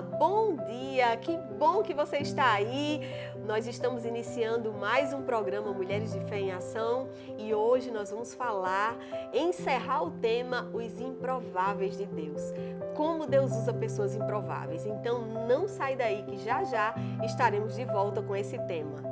Bom dia! Que bom que você está aí. Nós estamos iniciando mais um programa Mulheres de Fé em Ação e hoje nós vamos encerrar o tema Os Improváveis de Deus. Como Deus usa pessoas improváveis. Então não sai daí que já já estaremos de volta com esse tema.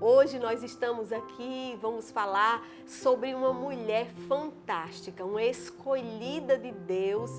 Hoje nós estamos aqui, vamos falar sobre uma mulher fantástica, uma escolhida de Deus,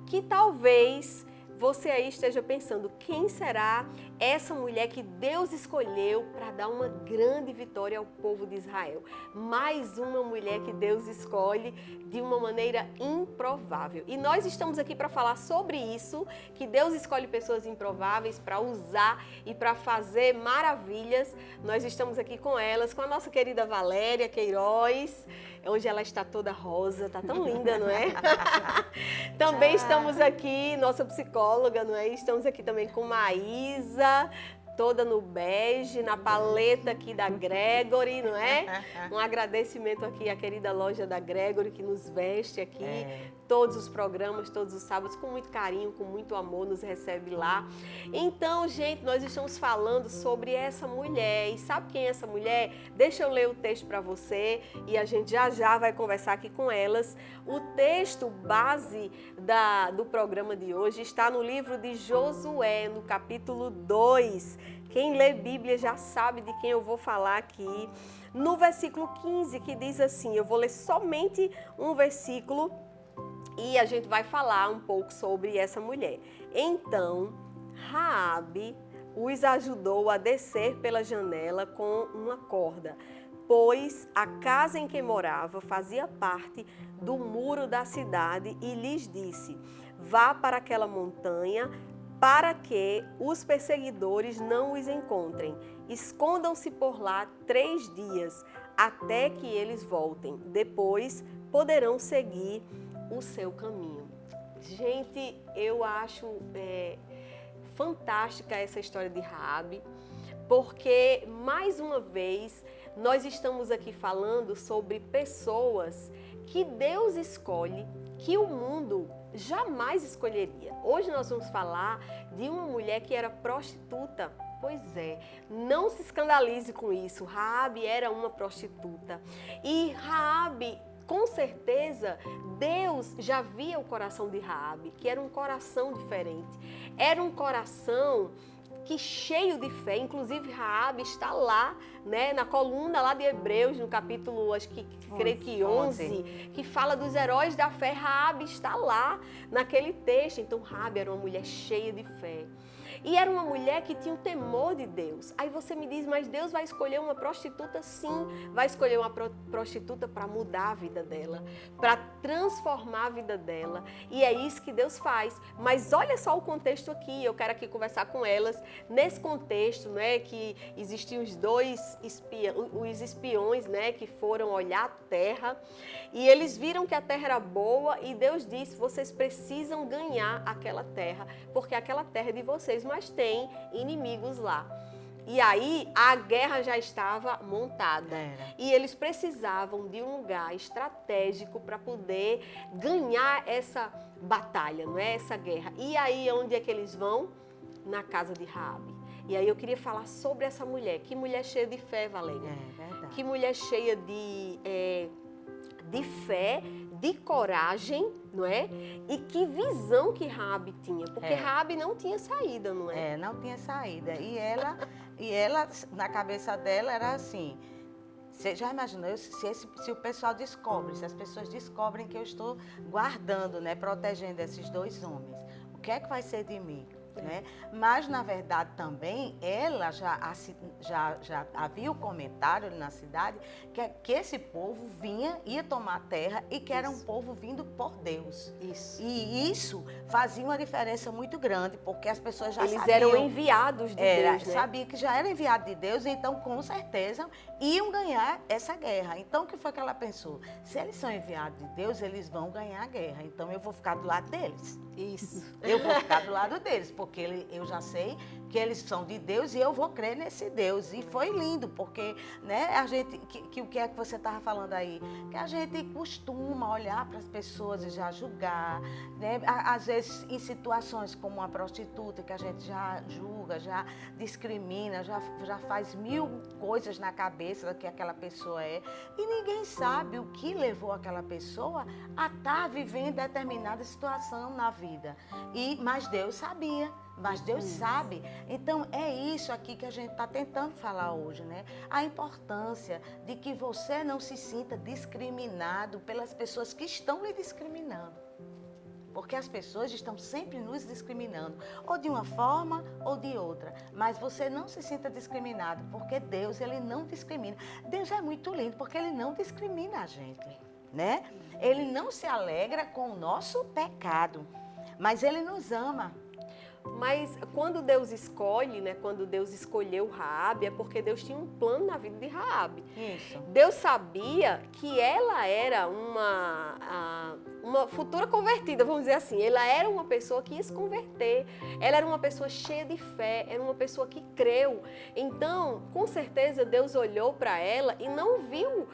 que talvez você aí esteja pensando, quem será essa mulher que Deus escolheu para dar uma grande vitória ao povo de Israel? Mais uma mulher que Deus escolhe de uma maneira improvável. E nós estamos aqui para falar sobre isso, que Deus escolhe pessoas improváveis para usar e para fazer maravilhas. Nós estamos aqui com elas, com a nossa querida Valéria Queiroz. Hoje ela está toda rosa, tá tão linda, não é? Também estamos aqui, nossa psicóloga, não é? Estamos aqui também com Maísa, toda no bege, na paleta aqui da Gregory, não é? Um agradecimento aqui à querida loja da Gregory que nos veste aqui, todos os programas, todos os sábados, com muito carinho, com muito amor, nos recebe lá. Então, gente, nós estamos falando sobre essa mulher. E sabe quem é essa mulher? Deixa eu ler o texto para você e a gente já vai conversar aqui com elas. O texto base do programa de hoje está no livro de Josué, no capítulo 2. Quem lê Bíblia já sabe de quem eu vou falar aqui. No versículo 15, que diz assim, eu vou ler somente um versículo e a gente vai falar um pouco sobre essa mulher. Então, Raabe os ajudou a descer pela janela com uma corda, pois a casa em que morava fazia parte do muro da cidade e lhes disse, vá para aquela montanha para que os perseguidores não os encontrem. Escondam-se por lá 3 dias, até que eles voltem. Depois poderão seguir o seu caminho. Gente, eu acho fantástica essa história de Raabe, porque, mais uma vez, nós estamos aqui falando sobre pessoas que Deus escolhe, que o mundo jamais escolheria. Hoje nós vamos falar de uma mulher que era prostituta. Pois é, não se escandalize com isso. Raabe era uma prostituta. E Raabe, com certeza, Deus já via o coração de Raabe, que era um coração diferente. Era um coração que cheio de fé, inclusive Raabe está lá, né, na coluna lá de Hebreus, no capítulo, creio que 11, que fala dos heróis da fé. Raabe está lá naquele texto. Então Raabe era uma mulher cheia de fé. E era uma mulher que tinha um temor de Deus. Aí você me diz, mas Deus vai escolher uma prostituta? Sim, vai escolher uma prostituta para mudar a vida dela, para transformar a vida dela. E é isso que Deus faz. Mas olha só o contexto aqui, eu quero aqui conversar com elas. Nesse contexto, né, que existiam os espiões, né, que foram olhar a terra. E eles viram que a terra era boa e Deus disse, vocês precisam ganhar aquela terra, porque aquela terra é de vocês, mas tem inimigos lá. E aí a guerra já estava montada. E eles precisavam de um lugar estratégico para poder ganhar essa batalha, não é? Essa guerra. E aí onde é que eles vão? Na casa de Raabe. E aí eu queria falar sobre essa mulher. Que mulher cheia de fé, Valéria. É verdade. Que mulher cheia de fé, de coragem, não é? E que visão que Raabe tinha, porque Raabe não tinha saída, não é? Não tinha saída. E ela, na cabeça dela, era assim, você já imaginou, se o pessoal descobre, se as pessoas descobrem que eu estou guardando, né, protegendo esses 2 homens, o que é que vai ser de mim? Né? Mas, na verdade, também, ela já havia o comentário ali na cidade que esse povo ia tomar terra e que era um povo vindo por Deus. Isso. E isso fazia uma diferença muito grande, porque as pessoas já sabiam. Eles eram enviados de Deus, né? Sabia que já era enviado de Deus, então, com certeza, iam ganhar essa guerra. Então, o que foi que ela pensou? Se eles são enviados de Deus, eles vão ganhar a guerra. Então, eu vou ficar do lado deles. Isso. Eu vou ficar do lado deles, porque eu já sei que eles são de Deus e eu vou crer nesse Deus. E foi lindo, porque, né, a gente, o que é que você estava falando aí? Que a gente costuma olhar para as pessoas e já julgar, né? Às vezes em situações como uma prostituta, que a gente já julga, já discrimina, já faz mil coisas na cabeça do que aquela pessoa é. E ninguém sabe o que levou aquela pessoa a estar vivendo determinada situação na vida. Mas Deus sabia. Mas Deus sabe. Então, é isso aqui que a gente está tentando falar hoje, né? A importância de que você não se sinta discriminado pelas pessoas que estão lhe discriminando. Porque as pessoas estão sempre nos discriminando, ou de uma forma ou de outra. Mas você não se sinta discriminado, porque Deus, Ele não discrimina. Deus é muito lindo, porque Ele não discrimina a gente, né? Ele não se alegra com o nosso pecado, mas Ele nos ama. Mas quando Deus escolhe, né, quando Deus escolheu Raabe, é porque Deus tinha um plano na vida de Raabe. Isso. Deus sabia que ela era uma futura convertida, vamos dizer assim. Ela era uma pessoa que ia se converter, ela era uma pessoa cheia de fé, era uma pessoa que creu. Então, com certeza, Deus olhou para ela e não viu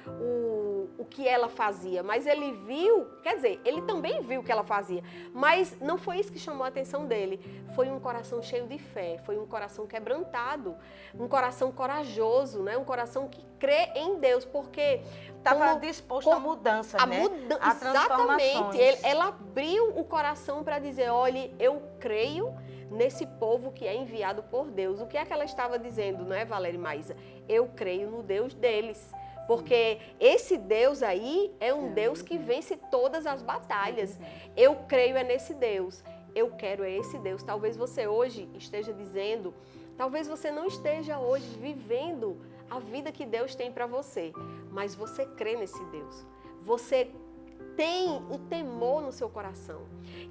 o que ela fazia, mas ele viu, quer dizer, ele também viu o que ela fazia, mas não foi isso que chamou a atenção dele. Foi um coração cheio de fé, foi um coração quebrantado, um coração corajoso, né? Um coração que crê em Deus, porque estava disposto à mudança, né? A exatamente. Ela abriu o coração para dizer, olha, eu creio nesse povo que é enviado por Deus. O que é que ela estava dizendo, não é, Valéria e Maísa? Eu creio no Deus deles. Porque esse Deus aí é um Deus que vence todas as batalhas. Eu creio nesse Deus. Eu quero esse Deus. Talvez você hoje esteja dizendo, talvez você não esteja hoje vivendo a vida que Deus tem para você, mas você crê nesse Deus. Você tem o temor no seu coração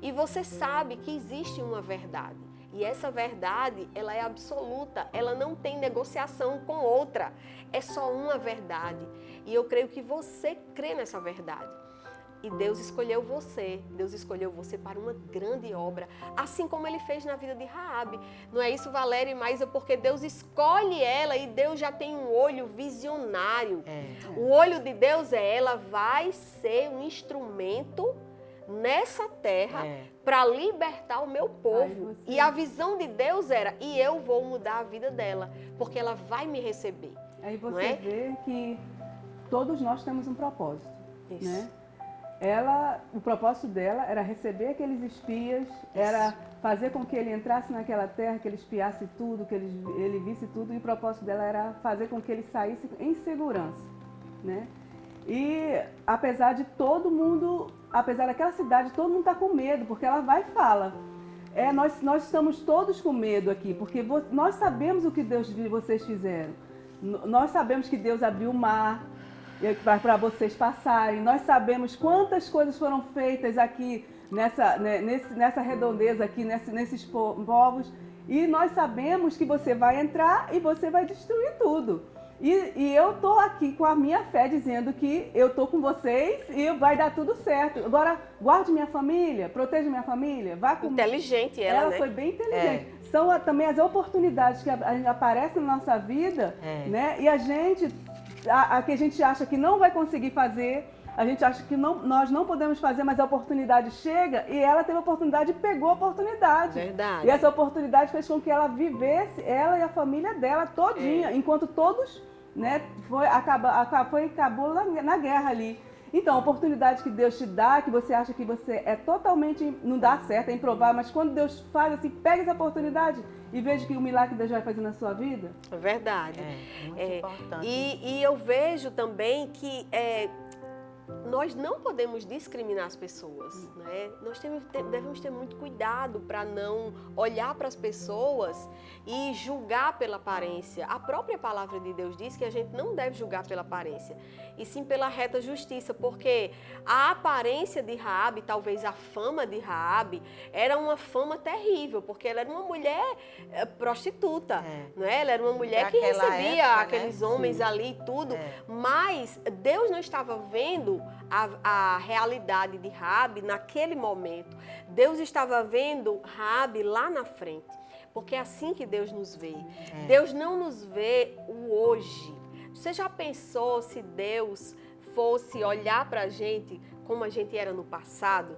e você sabe que existe uma verdade. E essa verdade, ela é absoluta, ela não tem negociação com outra, é só uma verdade. E eu creio que você crê nessa verdade. E Deus escolheu você para uma grande obra, assim como Ele fez na vida de Raabe. Não é isso, Valéria e Maísa? Porque Deus escolhe ela e Deus já tem um olho visionário. O olho de Deus ela vai ser um instrumento nessa terra para libertar o meu povo. E a visão de Deus era, e eu vou mudar a vida dela, porque ela vai me receber. Aí você vê que todos nós temos um propósito, isso. Né? O propósito dela era receber aqueles espias, era fazer com que ele entrasse naquela terra, que ele espiasse tudo, que ele visse tudo, e o propósito dela era fazer com que ele saísse em segurança, né? E apesar de todo mundo, apesar daquela cidade, todo mundo está com medo, porque ela vai e fala, nós estamos todos com medo aqui, porque nós sabemos o que vocês fizeram, nós sabemos que Deus abriu o mar, para vocês passarem. Nós sabemos quantas coisas foram feitas aqui nessa redondeza aqui, nesses povos, e nós sabemos que você vai entrar e você vai destruir tudo. E eu estou aqui com a minha fé dizendo que eu estou com vocês e vai dar tudo certo. Agora, guarde minha família, proteja minha família. Vá com... Inteligente ela, né? Foi bem inteligente. São também as oportunidades que aparecem na nossa vida, né? E a que a gente acha que não vai conseguir fazer, a gente acha que nós não podemos fazer, mas a oportunidade chega e ela teve a oportunidade e pegou a oportunidade. Verdade. E essa oportunidade fez com que ela vivesse, ela e a família dela todinha, enquanto todos, né, acabou na guerra ali. Então, a oportunidade que Deus te dá, que você acha que você totalmente, não dá certo, é improvável, mas quando Deus faz assim, pega essa oportunidade e veja que o milagre que Deus vai fazer na sua vida. É verdade. Muito importante. E eu vejo também que nós não podemos discriminar as pessoas, né? Nós devemos ter muito cuidado para não olhar para as pessoas e julgar pela aparência. A própria palavra de Deus diz que a gente não deve julgar pela aparência, e sim pela reta justiça, porque a aparência de Raabe, talvez a fama de Raabe, era uma fama terrível, porque ela era uma mulher prostituta, não é? Ela era uma mulher que recebia época, aqueles homens ali e tudo, mas Deus não estava vendo a realidade de Raabe naquele momento. Deus estava vendo Raabe lá na frente. porque é assim que Deus nos vê. Deus não nos vê o hoje. Você já pensou se Deus fosse olhar para a gente como a gente era no passado?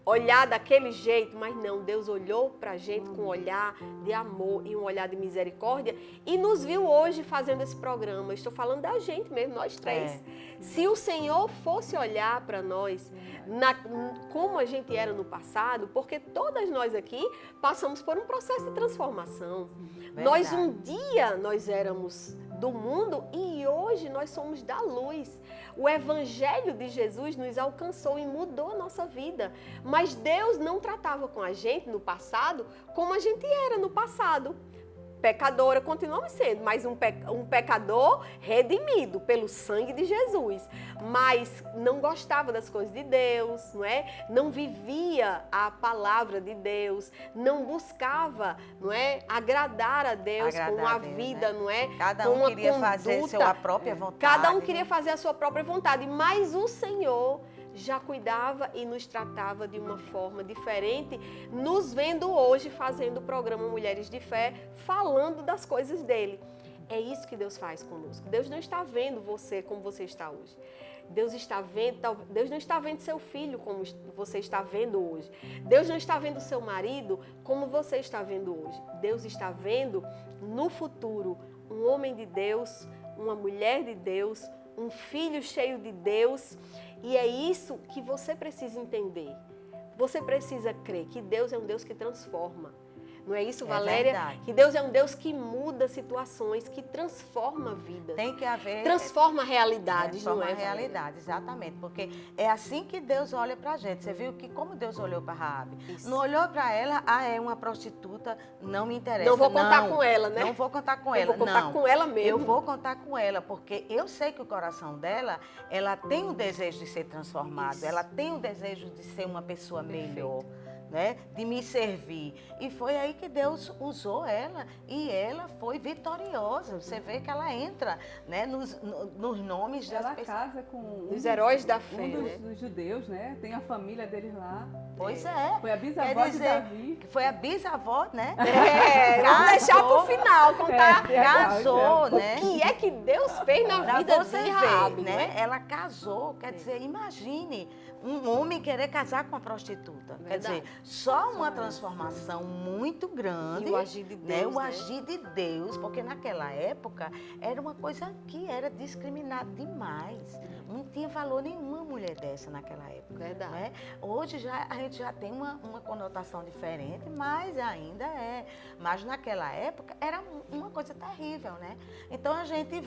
Olhar daquele jeito, mas não, Deus olhou para a gente com um olhar de amor e um olhar de misericórdia e nos viu hoje fazendo esse programa. Estou falando da gente mesmo, nós três. Se o Senhor fosse olhar para nós como a gente era no passado, porque todas nós aqui passamos por um processo de transformação. Nós um dia nós éramos do mundo e hoje nós somos da luz. O Evangelho de Jesus nos alcançou e mudou a nossa vida. Mas Deus não tratava com a gente no passado como a gente era no passado. Pecadora, continuamos sendo, mas um pecador redimido pelo sangue de Jesus. Mas não gostava das coisas de Deus, não é? Não vivia a palavra de Deus, não buscava, não é? Agradar a Deus com a vida, né? Não é? Cada um queria fazer a sua própria vontade. Cada um queria fazer a sua própria vontade, mas o Senhor já cuidava e nos tratava de uma forma diferente, nos vendo hoje fazendo o programa Mulheres de Fé, falando das coisas dele. É isso que Deus faz conosco. Deus não está vendo você como você está hoje. Deus não está vendo seu filho como você está vendo hoje. Deus não está vendo seu marido como você está vendo hoje. Deus está vendo no futuro um homem de Deus, uma mulher de Deus, um filho cheio de Deus. E é isso que você precisa entender. Você precisa crer que Deus é um Deus que transforma. Não é isso, Valéria? Verdade. Que Deus é um Deus que muda situações, que transforma vidas. Tem que haver... Transforma realidades, não é, Transforma a realidade, exatamente. Porque é assim que Deus olha pra gente. Você viu que como Deus olhou para Raabe? Não olhou para ela, é uma prostituta, não me interessa. Não vou contar com ela, né? Não vou contar com ela, Eu vou contar com ela mesmo. Eu vou contar com ela, porque eu sei que o coração dela, ela tem o desejo de ser transformada, ela tem o desejo de ser uma pessoa melhor. Né, de me servir. E foi aí que Deus usou ela e ela foi vitoriosa. Você vê que ela entra, né, nos nomes das Ela pessoas. casa com Os heróis da fé, dos judeus, né? Tem a família deles lá. Pois é. Foi a bisavó Quer de dizer, Davi. que foi a bisavó, né? Vamos deixar para o final contar. Casou, né? O que é que Deus fez na Pra vida você de ver, Raabe, né? né? Ela casou, quer dizer, imagine um homem querer casar com uma prostituta. Quer dizer, só uma transformação muito grande. E o agir de Deus, né? O né? agir de Deus, porque naquela época era uma coisa que era discriminada demais. Não tinha valor nenhuma mulher dessa naquela época. Verdade. Né? Hoje a gente já tem uma conotação diferente, mas ainda é. Mas naquela época era uma coisa terrível, né? Então a gente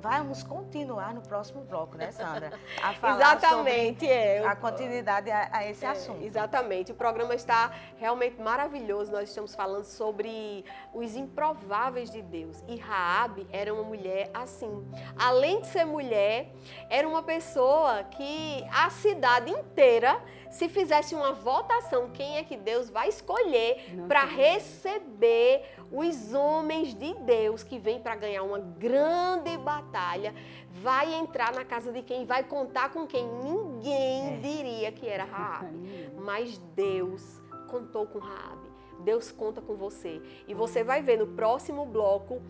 vamos continuar no próximo bloco, né, Sandra? A falar Exatamente, sobre a continuidade a esse assunto. Exatamente. O programa está realmente maravilhoso. Nós estamos falando sobre os improváveis de Deus. E Raabe era uma mulher assim. Além de ser mulher, era uma pessoa que a cidade inteira, se fizesse uma votação, quem é que Deus vai escolher para receber os homens de Deus que vêm para ganhar uma grande batalha, vai entrar na casa de quem, vai contar com quem ninguém diria que era Raabe. Mas Deus contou com Raabe. Deus conta com você. E você vai ver no próximo bloco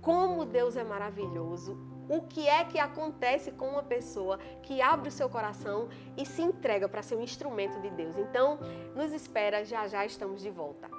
como Deus é maravilhoso. O que é que acontece com uma pessoa que abre o seu coração e se entrega para ser um instrumento de Deus. Então, nos espera, já já estamos de volta.